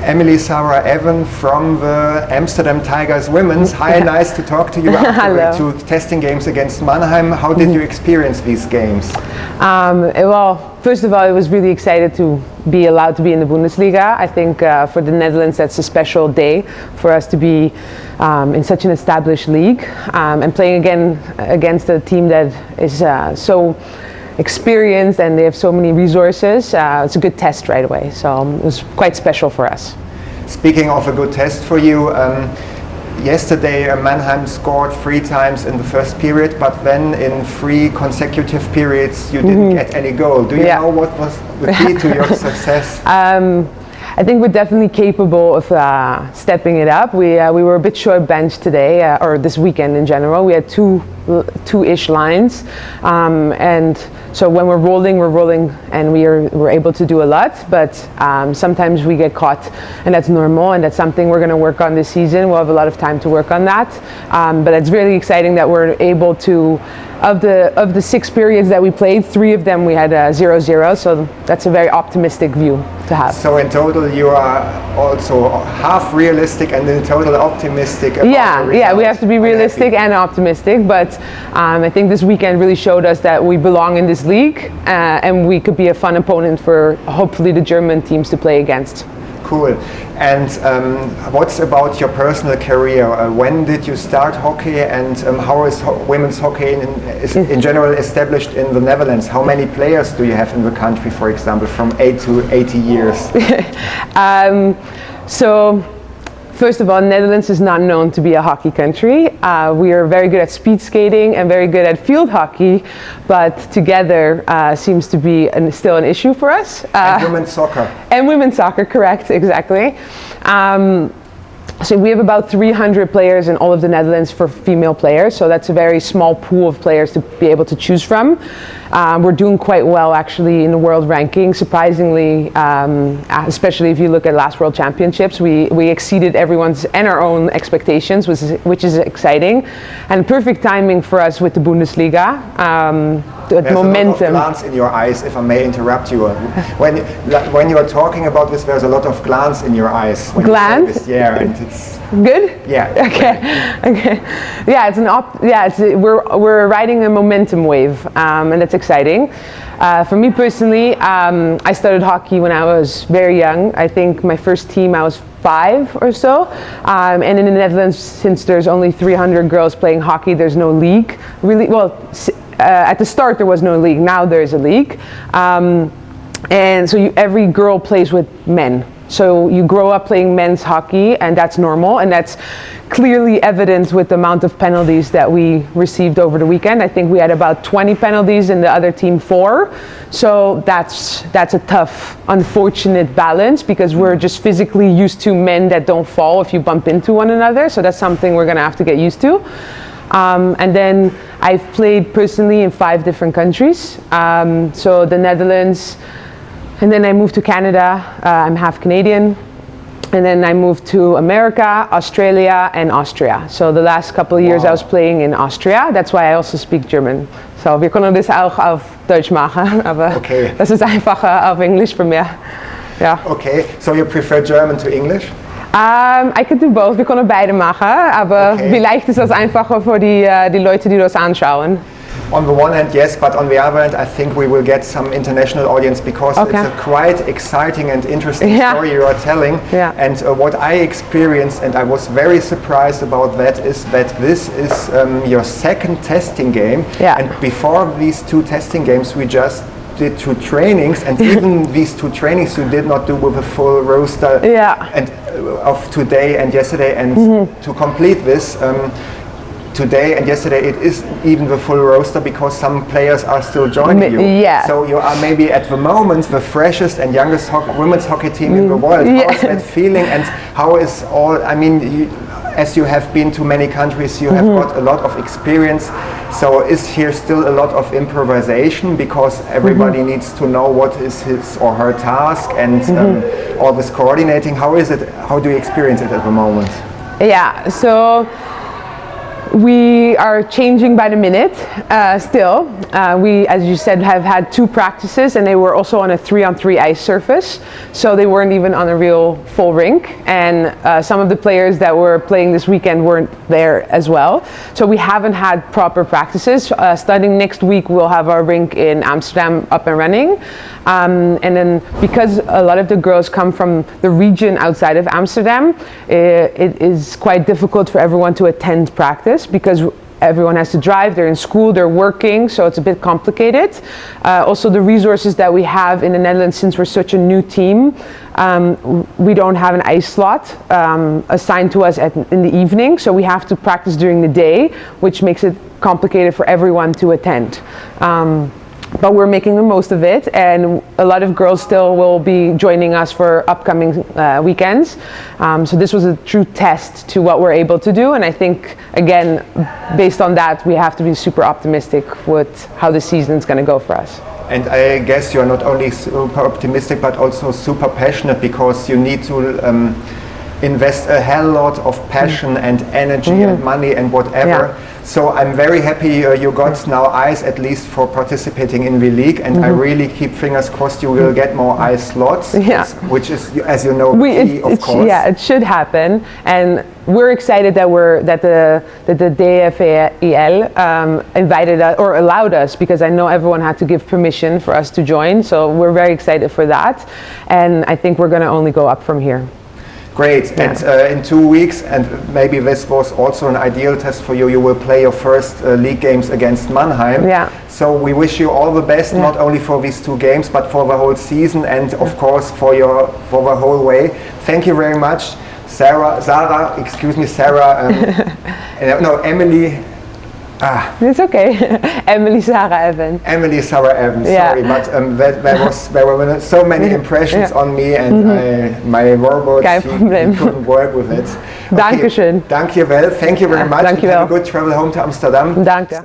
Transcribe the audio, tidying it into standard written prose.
Emily Sarah Evan from the Amsterdam Tigers women's. Hi, nice to talk to you after the two testing games against Mannheim. How did you experience these games? Well, first of all, I was really excited to be allowed to be in the Bundesliga. I think for the Netherlands, that's a special day for us to be in such an established league and playing again against a team that is so experienced and they have so many resources. It's a good test right away, so it was quite special for us. Speaking of a good test for you, yesterday Mannheim scored 3 times in the first period, but then in 3 consecutive periods you didn't get any goal. Do you know what was the key to your success? I think we're definitely capable of stepping it up. We were a bit short bench today, or this weekend in general. We had two-ish lines, and so when we're rolling, and we're able to do a lot. But sometimes we get caught, and that's normal, and that's something we're going to work on this season. We'll have a lot of time to work on that. But it's really exciting that we're able to. Of the 6 periods that we played, 3 of them we had 0-0, so that's a very optimistic view to have. So in total you are also half realistic and in total optimistic about the result. We have to be realistic and optimistic, but I think this weekend really showed us that we belong in this league and we could be a fun opponent for hopefully the German teams to play against. Cool. And what's about your personal career? When did you start hockey, and how is women's hockey in general established in the Netherlands? How many players do you have in the country, for example, from 8 to 80 years? So, first of all, Netherlands is not known to be a hockey country. We are very good at speed skating and very good at field hockey, but together seems to be still an issue for us. And women's soccer. And women's soccer, correct, exactly. So we have about 300 players in all of the Netherlands for female players, so that's a very small pool of players to be able to choose from. We're doing quite well actually in the world ranking, surprisingly, especially if you look at last World Championships. We exceeded everyone's and our own expectations, which is exciting, and perfect timing for us with the Bundesliga. There's momentum. A lot of glance in your eyes, if I may interrupt you. When you are talking about this, there's a lot of glance in your eyes. Glance? You say this, yeah, and it's good. Yeah. Okay. Yeah, we're riding a momentum wave, and that's exciting. For me personally, I started hockey when I was very young. I think my first team I was 5 or so, and in the Netherlands, since there's only 300 girls playing hockey, there's no league really. Well. At the start there was no league, now there is a league, and so every girl plays with men, so you grow up playing men's hockey, and that's normal, and that's clearly evident with the amount of penalties that we received over the weekend. I think we had about 20 penalties and the other team 4, so that's a tough, unfortunate balance, because we're just physically used to men that don't fall if you bump into one another, so that's something we're going to have to get used to. And then I've played personally in 5 different countries, so the Netherlands, and then I moved to Canada. I'm half Canadian, and then I moved to America, Australia, and Austria. So the last couple of years I was playing in Austria. That's why I also speak German. So wir können das auch auf Deutsch machen, aber das ist einfacher auf Englisch für mich. Ja. Okay, so you prefer German to English? I could do both. Wir können beide machen, aber vielleicht ist das einfacher für die Leute, die das anschauen. On the one hand, yes, but on the other hand, I think we will get some international audience because it's a quite exciting and interesting story you are telling. Yeah. And what I experienced, and I was very surprised about that, is that this is your second testing game. Yeah. And before these 2 testing games, we just did 2 trainings, and even these 2 trainings you did not do with a full roster and of today and yesterday, and to complete this today and yesterday it is even the full roster because some players are still joining you. Yeah. So you are maybe at the moment the freshest and youngest women's hockey team in the world. How is that feeling, and how is all, I mean, as you have been to many countries, you have got a lot of experience. So is here still a lot of improvisation because everybody needs to know what is his or her task, and all this coordinating? How is it? How do you experience it at the moment? Yeah, so We are changing by the minute still. We, as you said, have had 2 practices, and they were also on a 3-on-3 ice surface, so they weren't even on a real full rink, and some of the players that were playing this weekend weren't there as well. So we haven't had proper practices. Starting next week we'll have our rink in Amsterdam up and running, and then because a lot of the girls come from the region outside of Amsterdam, it is quite difficult for everyone to attend practice because everyone has to drive, they're in school, they're working, so it's a bit complicated. Also the resources that we have in the Netherlands, since we're such a new team, we don't have an ice slot assigned to us in the evening, so we have to practice during the day, which makes it complicated for everyone to attend. But we're making the most of it, and a lot of girls still will be joining us for upcoming weekends. So this was a true test to what we're able to do, and I think, again, based on that, we have to be super optimistic with how the season's going to go for us. And I guess you're not only super optimistic, but also super passionate, because you need to invest a hell lot of passion and energy and money and whatever. Yeah. So I'm very happy you got now ice, at least for participating in the league, and I really keep fingers crossed you will get more ice slots, which is, as you know, key, of course. Yeah, it should happen, and we're excited that the DFEL invited us or allowed us, because I know everyone had to give permission for us to join. So we're very excited for that, and I think we're going to only go up from here. Great, and in 2 weeks, and maybe this was also an ideal test for you, you will play your first league games against Mannheim. Yeah. So we wish you all the best, not only for these 2 games, but for the whole season, and of course for the whole way. Thank you very much, Emily. It's okay. Emily Sarah Evans. Emily Sarah Evans, sorry, but there were so many impressions on me, and my robot couldn't work with it. Dankeschön. Dankjewel, thank you very much. And have a good travel home to Amsterdam. Danke.